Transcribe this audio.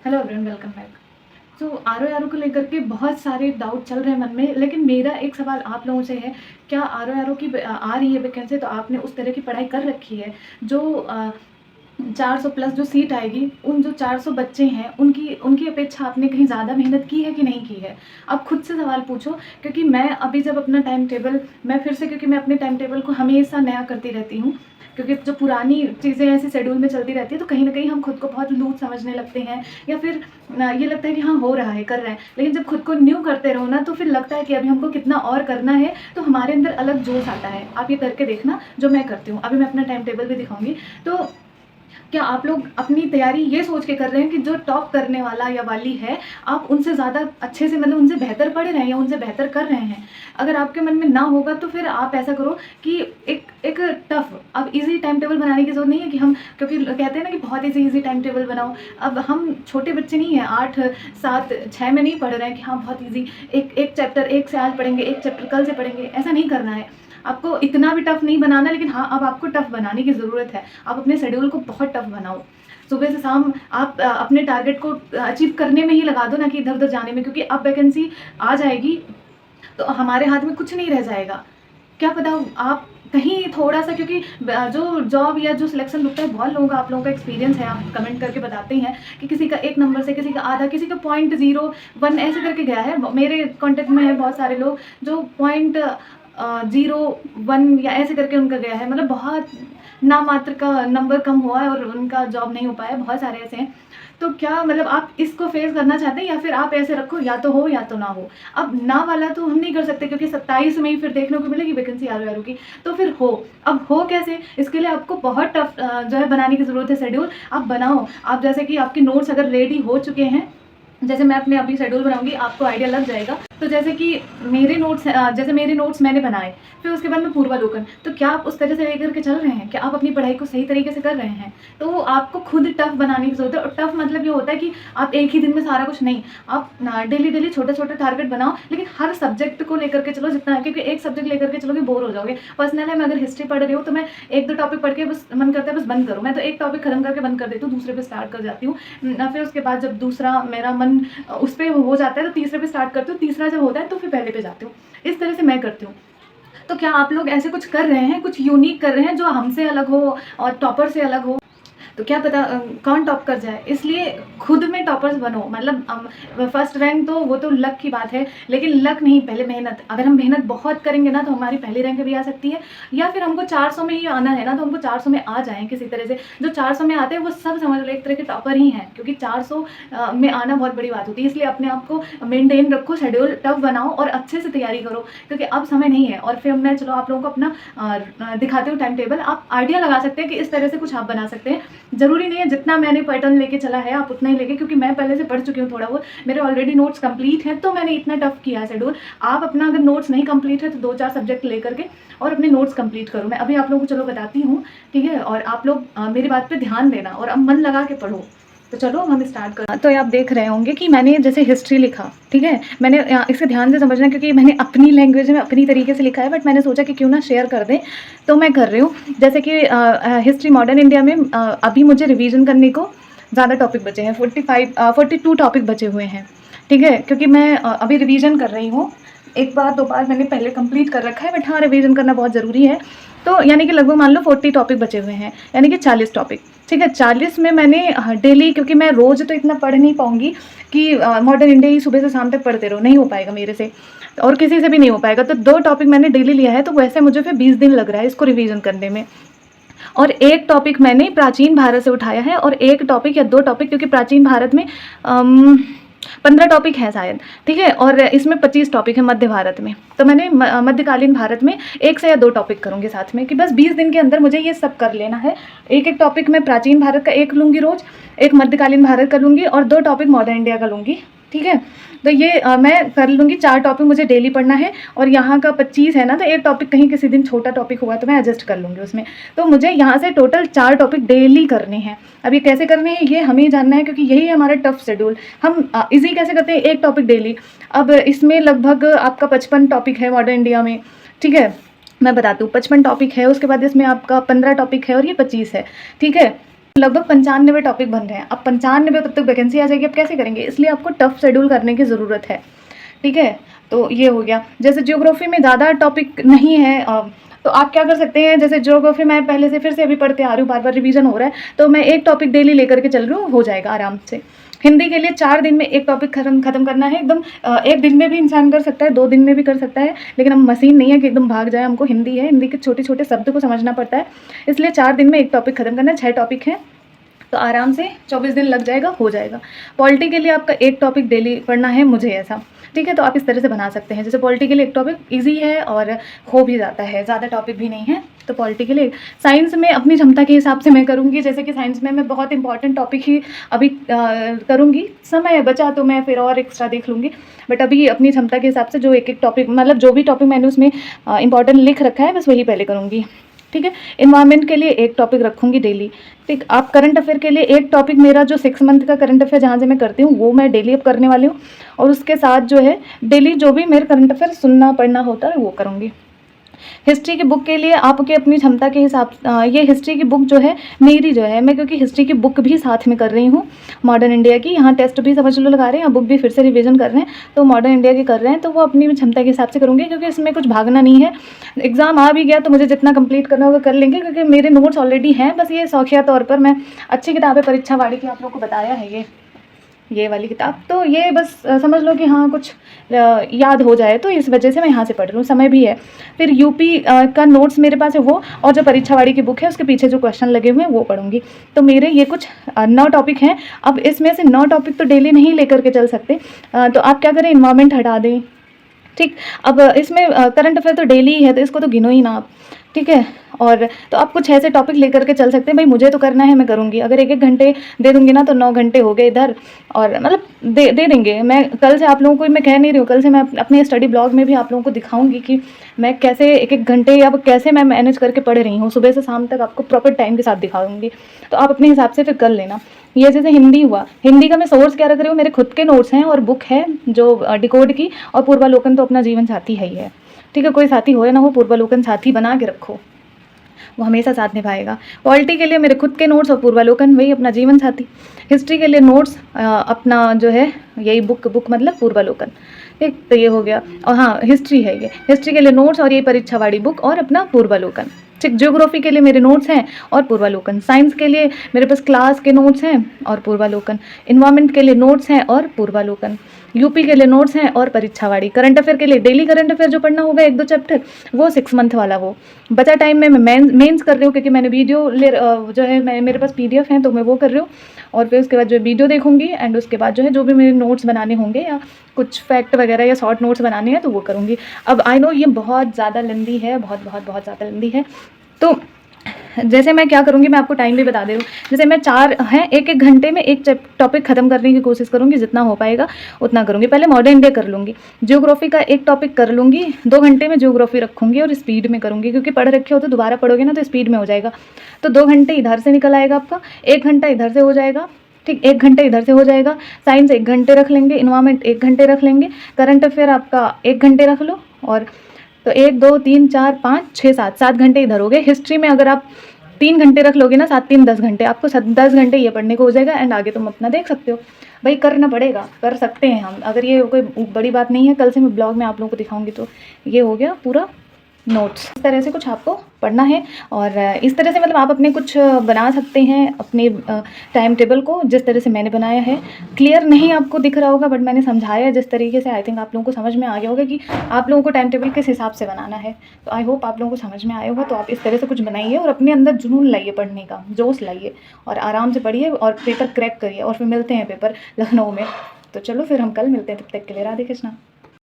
Hello everyone, welcome back. So R को लेकर के बहुत सारे डाउट चल रहे हैं मन में, लेकिन मेरा एक सवाल आप लोगों से है, क्या आर की आ रही है वैकेंसी तो आपने उस तरह की पढ़ाई कर रखी है जो 400 प्लस जो सीट आएगी, उन जो 400 बच्चे हैं उनकी उनकी अपेक्षा आपने कहीं ज़्यादा मेहनत की है कि नहीं की है? आप खुद से सवाल पूछो, क्योंकि मैं अभी जब अपना टाइम टेबल मैं फिर से क्योंकि मैं अपने टाइम टेबल को हमेशा नया करती रहती हूँ, क्योंकि जो पुरानी चीज़ें ऐसे शेड्यूल में चलती रहती है तो कहीं न कहीं हम खुद को बहुत लूज़ समझने लगते हैं, या फिर ये लगता है कि हाँ, हो रहा है, कर रहे हैं। लेकिन जब खुद को न्यू करते रहो ना, तो फिर लगता है कि अभी हमको कितना और करना है, तो हमारे अंदर अलग जोश आता है। आप ये करके देखना जो मैं करती हूँ। अभी मैं अपना टाइम टेबल भी दिखाऊँगी। तो क्या आप लोग अपनी तैयारी ये सोच के कर रहे हैं कि जो टॉप करने वाला या वाली है, आप उनसे ज़्यादा अच्छे से, मतलब उनसे बेहतर पढ़ रहे हैं या उनसे बेहतर कर रहे हैं? अगर आपके मन में ना होगा तो फिर आप ऐसा करो कि एक एक टफ, अब ईज़ी टाइम टेबल बनाने की ज़रूरत नहीं है कि हम, क्योंकि कहते हैं ना कि बहुत ईज़ी टाइम टेबल बनाओ। अब हम छोटे बच्चे नहीं हैं, 8, 7, 6 में नहीं पढ़ रहे हैं कि हाँ बहुत ईज़ी, एक चैप्टर एक से आज पढ़ेंगे, एक चैप्टर कल से पढ़ेंगे, ऐसा नहीं करना है। आपको इतना भी टफ नहीं बनाना, लेकिन हाँ, अब आपको टफ बनाने की ज़रूरत है। आप अपने शेड्यूल को बहुत टफ बनाओ। सुबह से शाम आप अपने टारगेट को अचीव करने में ही लगा दो, ना कि इधर-उधर जाने में, क्योंकि अब वैकेंसी आ जाएगी तो हमारे हाथ में कुछ नहीं रह जाएगा। क्या पता आप कहीं थोड़ा-सा, क्योंकि जो जॉब या जो सिलेक्शन होता है, बहुत लोगों का, आप लोगों का एक्सपीरियंस है, आप कमेंट करके बताते हैं कि किसी का 1 नंबर से, किसी का आधा, किसी का 0.01 ऐसे करके गया है। मेरे कॉन्टेक्ट में है बहुत सारे लोग जो 0.1 या ऐसे करके उनका गया है, मतलब बहुत नामात्र का नंबर कम हुआ है और उनका जॉब नहीं हो पाया, बहुत सारे ऐसे हैं। तो क्या मतलब आप इसको फेस करना चाहते हैं, या फिर आप ऐसे रखो या तो हो या तो ना हो? अब ना वाला तो हम नहीं कर सकते, क्योंकि 27 में ही फिर देखने को मिलेगी वैकेंसी आर की, तो फिर हो। अब हो कैसे? इसके लिए आपको बहुत टफ जो है बनाने की ज़रूरत है शेड्यूल। आप बनाओ। आप जैसे कि आपके नोट्स अगर रेडी हो चुके हैं, जैसे मैं अपने अभी शेड्यूल बनाऊँगी, आपको आइडिया लग जाएगा। तो जैसे कि जैसे मेरे नोट्स मैंने बनाए, फिर उसके बाद में पूर्वालोकन, तो क्या आप उस तरह से लेकर के चल रहे हैं? क्या आप अपनी पढ़ाई को सही तरीके से कर रहे हैं? तो आपको खुद टफ बनाने की ज़रूरत है, और टफ मतलब ये होता है कि आप एक ही दिन में सारा कुछ नहीं, आप डेली छोटे-छोटे टारगेट बनाओ, लेकिन हर सब्जेक्ट को लेकर के चलो जितना है, क्योंकि एक सब्जेक्ट लेकर के चलोगे बोर हो जाओगे। पर्सनल है, मैं अगर हिस्ट्री पढ़ रही हूँ तो मैं 1-2 टॉपिक पढ़ के बस मन करता है बस बंद करूँ। मैं तो एक टॉपिक खत्म करके बंद कर देती हूँ, दूसरे पे स्टार्ट कर जाती हूँ। फिर उसके बाद जब दूसरा मेरा मन उस पे हो जाता है तो तीसरे पे स्टार्ट करती हूँ, तीसरा जब होता है तो फिर पहले पे जाती हूँ। इस तरह से मैं करती हूँ। तो क्या आप लोग ऐसे कुछ कर रहे हैं, कुछ यूनिक कर रहे हैं जो हमसे अलग हो और टॉपर से अलग हो? तो क्या पता कौन टॉप कर जाए, इसलिए खुद में टॉपर्स बनो। मतलब फर्स्ट रैंक तो वो तो लक की बात है, लेकिन लक नहीं, पहले मेहनत। अगर हम मेहनत बहुत करेंगे ना तो हमारी पहली रैंक भी आ सकती है, या फिर हमको 400 में ही आना है ना तो हमको 400 में आ जाएँ किसी तरह से। जो 400 में आते हैं वो सब समझ लो एक तरह के टॉपर ही हैं, क्योंकि 400 में आना बहुत बड़ी बात होती है। इसलिए अपने आप को मेंटेन रखो, शेड्यूल टफ बनाओ और अच्छे से तैयारी करो, क्योंकि अब समय नहीं है। और फिर मैं चलो आप लोगों को अपना दिखाती हूँ टाइम टेबल। आप आइडिया लगा सकते हैं कि इस तरह से कुछ आप बना सकते हैं। ज़रूरी नहीं है जितना मैंने पैटर्न लेके चला है आप उतना ही लेके, क्योंकि मैं पहले से पढ़ चुकी हूँ थोड़ा बहुत, मेरे ऑलरेडी नोट्स कंप्लीट हैं, तो मैंने इतना टफ किया है शेड्यूल। आप अपना अगर नोट्स नहीं कंप्लीट है तो 2-4 सब्जेक्ट लेकर के और अपने नोट्स कंप्लीट करो। मैं अभी आप लोगों को चलो बताती हूँ, ठीक है? और आप लोग मेरी बात पे ध्यान देना और अब मन लगा के पढ़ो। तो चलो हम स्टार्ट कर। तो आप देख रहे होंगे कि मैंने जैसे हिस्ट्री लिखा, ठीक है? मैंने इसे ध्यान से समझना, क्योंकि मैंने अपनी लैंग्वेज में अपनी तरीके से लिखा है, बट मैंने सोचा कि क्यों ना शेयर कर दें, तो मैं कर रही हूँ। जैसे कि हिस्ट्री मॉडर्न इंडिया में अभी मुझे रिवीजन करने को ज़्यादा टॉपिक बचे हैं, 42 टॉपिक बचे हुए हैं, ठीक है? क्योंकि मैं अभी रिवीजन कर रही हूँ। एक बार 2 बार मैंने पहले कंप्लीट कर रखा है, बट हाँ, रिवीजन करना बहुत ज़रूरी है। तो यानी कि लगभग मान लो 40 टॉपिक बचे हुए हैं, यानी कि 40 टॉपिक, ठीक है? 40 में मैंने डेली, क्योंकि मैं रोज़ तो इतना पढ़ नहीं पाऊँगी कि मॉडर्न इंडिया ही सुबह से शाम तक पढ़ते रहो, नहीं हो पाएगा मेरे से, और किसी से भी नहीं हो पाएगा। तो 2 टॉपिक मैंने डेली लिया है, तो वैसे मुझे फिर 20 दिन लग रहा है इसको रिवीजन करने में। और एक टॉपिक मैंने प्राचीन भारत से उठाया है, और एक टॉपिक या 2 टॉपिक, क्योंकि प्राचीन भारत में 15 टॉपिक हैं शायद, ठीक है? और इसमें 25 टॉपिक है मध्य भारत में। तो मैंने मध्यकालीन भारत में 1 से या 2 टॉपिक करूँगी साथ में, कि बस 20 दिन के अंदर मुझे ये सब कर लेना है। एक-एक टॉपिक मैं प्राचीन भारत का 1 लूँगी रोज़, 1 मध्यकालीन भारत का लूँगी और 2 टॉपिक मॉडर्न इंडिया का लूँगी, ठीक है? तो ये मैं कर लूँगी। 4 टॉपिक मुझे डेली पढ़ना है, और यहाँ का 25 है ना, तो 1 टॉपिक कहीं किसी दिन छोटा टॉपिक हुआ तो मैं एडजस्ट कर लूँगी उसमें। तो मुझे यहाँ से टोटल 4 टॉपिक डेली करने हैं। अब ये कैसे करने हैं ये हमें जानना है, क्योंकि यही है हमारा टफ शेड्यूल। हम ईज़ी कैसे करते हैं, 1 टॉपिक डेली। अब इसमें लगभग आपका 55 टॉपिक है मॉडर्न इंडिया में, ठीक है? मैं बताती हूँ, 55 टॉपिक है, उसके बाद इसमें आपका 15 टॉपिक है और ये 25 है, ठीक है? लगभग 95 टॉपिक बन रहे हैं। अब 95 तब तक वैकेंसी आ जाएगी, अब कैसे करेंगे? इसलिए आपको टफ शेड्यूल करने की ज़रूरत है, ठीक है। तो ये हो गया। जैसे ज्योग्राफी में ज़्यादा टॉपिक नहीं है, तो आप क्या कर सकते हैं, जैसे ज्योग्राफी मैं पहले से फिर से अभी पढ़ते आ रही हूँ, बार बार रिवीजन हो रहा है, तो मैं एक टॉपिक डेली लेकर के चल रही हूँ, हो जाएगा आराम से। हिंदी के लिए 4 दिन में एक टॉपिक खत्म करना है एकदम। 1 दिन में भी इंसान कर सकता है, 2 दिन में भी कर सकता है, लेकिन हम मशीन नहीं है कि एकदम भाग जाए। हमको हिंदी है, हिंदी के छोटे छोटे शब्द को समझना पड़ता है, इसलिए 4 दिन में एक टॉपिक खत्म करना है। 6 टॉपिक है तो आराम से 24 दिन लग जाएगा, हो जाएगा। पॉलिटी के लिए आपका एक टॉपिक डेली पढ़ना है, मुझे ऐसा, ठीक है। तो आप इस तरह से बना सकते हैं, जैसे पॉलिटी के लिए एक टॉपिक ईजी है और हो भी जाता है, ज़्यादा टॉपिक भी नहीं है, तो पॉलिटी के लिए। साइंस में अपनी क्षमता के हिसाब से मैं करूँगी, जैसे कि साइंस में मैं बहुत इंपॉर्टेंट टॉपिक ही अभी करूँगी। समय बचा तो मैं फिर और एक्स्ट्रा देख लूँगी, बट अभी अपनी क्षमता के हिसाब से जो एक टॉपिक, मतलब जो भी टॉपिक मैंने उसमें इंपॉर्टेंट लिख रखा है, बस वही पहले करूँगी, ठीक है। इन्वायरमेंट के लिए एक टॉपिक रखूँगी डेली, ठीक। आप करंट अफेयर के लिए एक टॉपिक, मेरा जो 6 मंथ का करंट अफेयर जहाँ से मैं करती हूँ वो मैं डेली अब करने वाली हूँ, और उसके साथ जो है डेली जो भी मेरे करंट अफेयर सुनना पढ़ना होता है वो करूँगी। हिस्ट्री की बुक के लिए आपके अपनी क्षमता के हिसाब से, ये हिस्ट्री की बुक जो है मेरी जो है, मैं क्योंकि हिस्ट्री की बुक भी साथ में कर रही हूँ मॉडर्न इंडिया की, यहाँ टेस्ट भी समझ लो लगा रहे हैं, बुक भी फिर से रिवीजन कर रहे हैं, तो मॉडर्न इंडिया की कर रहे हैं, तो वो अपनी क्षमता के हिसाब से करूँगी, क्योंकि इसमें कुछ भागना नहीं है। एग्जाम आ भी गया तो मुझे जितना कंप्लीट करना होगा कर लेंगे, क्योंकि मेरे नोट्स ऑलरेडी हैं, बस ये शौकिया तौर पर मैं अच्छी किताबें परीक्षा वाड़ी की आप लोगों को बताया है, ये वाली किताब, तो ये बस समझ लो कि हाँ कुछ याद हो जाए, तो इस वजह से मैं यहाँ से पढ़ रही हूँ, समय भी है। फिर यूपी का नोट्स मेरे पास है वो, और जो परीक्षावाड़ी की बुक है उसके पीछे जो क्वेश्चन लगे हुए हैं वो पढ़ूंगी। तो मेरे ये कुछ 9 टॉपिक हैं। अब इसमें से 9 टॉपिक तो डेली नहीं लेकर के चल सकते, तो आप क्या करें, इन्वायरमेंट हटा दें, ठीक। अब इसमें करंट अफेयर तो डेली ही है, तो इसको तो गिनो ही ना आप, ठीक है। और तो आप कुछ ऐसे टॉपिक लेकर के चल सकते हैं, भाई मुझे तो करना है, मैं करूँगी। अगर 1-1 घंटे दे दूँगी ना तो 9 घंटे हो गए इधर, और मतलब दे देंगे। मैं कल से आप लोगों को, मैं कह नहीं रही हूँ, कल से मैं अपने स्टडी ब्लॉग में भी आप लोगों को दिखाऊंगी कि मैं कैसे 1-1 घंटे अब कैसे मैं मैनेज करके पढ़ रही हूँ, सुबह से शाम तक आपको प्रॉपर टाइम के साथ दिखाऊंगी, तो आप अपने हिसाब से फिर कर लेना। ये जैसे हिंदी हुआ, हिंदी का मैं सोर्स क्या रख रही हूँ, मेरे खुद के नोट्स हैं और बुक है जो डिकोड की, और पूर्वालोकन तो अपना जीवन साथी है ही है, ठीक है। कोई साथी हो या ना हो, पूर्वालोकन साथी बना के रखो, वो हमेशा साथ निभाएगा। पॉलिटी के लिए मेरे खुद के नोट्स और पूर्वालोकन, वही अपना जीवन साथी। हिस्ट्री के लिए नोट्स अपना जो है यही बुक मतलब पूर्वालोकन, ठीक। तो ये हो गया, और हाँ हिस्ट्री है, ये हिस्ट्री के लिए नोट्स और ये परीक्षावाड़ी बुक और अपना पूर्वालोकन, ठीक। ज्योग्राफी के लिए मेरे नोट्स हैं और पूर्वालोकन। साइंस के लिए मेरे पास क्लास के नोट्स हैं और पूर्वालोकन। इन्वायरमेंट के लिए नोट्स हैं और पूर्वालोकन। यूपी के लिए नोट्स हैं और परीक्षावाड़ी। करंट अफेयर के लिए डेली करंट अफेयर जो पढ़ना होगा 1-2 चैप्टर, वो 6 मंथ वाला, वो बचा टाइम में मैं मेंस कर रही हूँ, क्योंकि मैंने वीडियो जो है मेरे पास PDF है, तो मैं वो कर रही हूँ। और फिर उसके बाद जो वीडियो देखूंगी, एंड उसके बाद जो है जो भी मेरे नोट्स बनाने होंगे या कुछ फैक्ट वगैरह या शॉर्ट नोट्स बनाने हैं तो वो करूँगी। अब आई नो ये बहुत ज़्यादा लेंदी है, बहुत ज़्यादा लेंदी है, तो जैसे मैं क्या करूँगी, मैं आपको टाइम भी बता दे रही हूँ। जैसे मैं 4 हैं, 1-1 घंटे में एक टॉपिक खत्म करने की कोशिश करूँगी, जितना हो पाएगा उतना करूँगी। पहले मॉडर्न इंडिया कर लूँगी, ज्योग्राफी का एक टॉपिक कर लूँगी, 2 घंटे में ज्योग्राफी रखूँगी और स्पीड में करूँगी, क्योंकि पढ़ रखे हो तो दोबारा पढ़ोगे ना तो स्पीड में हो जाएगा। तो 2 घंटे इधर से निकल आएगा आपका, 1 घंटा इधर से हो जाएगा, ठीक। 1 घंटे इधर से हो जाएगा। साइंस 1 घंटे रख लेंगे, इन्वायरमेंट 1 घंटे रख लेंगे, करंट अफेयर आपका 1 घंटे रख लो, और तो 1 2 3 4 5 6 7 घंटे इधर हो गए। हिस्ट्री में अगर आप 3 घंटे रख लोगे ना, 7-3 10 घंटे, आपको 10 घंटे ये पढ़ने को हो जाएगा, एंड आगे तुम अपना देख सकते हो। भाई करना पड़ेगा, कर सकते हैं हम, अगर ये कोई बड़ी बात नहीं है। कल से मैं ब्लॉग में आप लोगों को दिखाऊंगी। तो ये हो गया पूरा नोट्स, इस तरह से कुछ आपको पढ़ना है, और इस तरह से मतलब आप अपने कुछ बना सकते हैं अपने टाइम टेबल को, जिस तरह से मैंने बनाया है। क्लियर नहीं आपको दिख रहा होगा, बट मैंने समझाया जिस तरीके से, आई थिंक आप लोगों को समझ में आ गया होगा कि आप लोगों को टाइम टेबल किस हिसाब से बनाना है। तो आई होप आप लोगों को समझ में आया होगा। तो आप इस तरह से कुछ बनाइए और अपने अंदर जुनून लाइए, पढ़ने का जोश लाइए, और आराम से पढ़िए और पेपर क्रैक करिए, और फिर मिलते हैं पेपर लखनऊ में। तो चलो फिर हम कल मिलते हैं, तब तक के लिए राधे कृष्णा।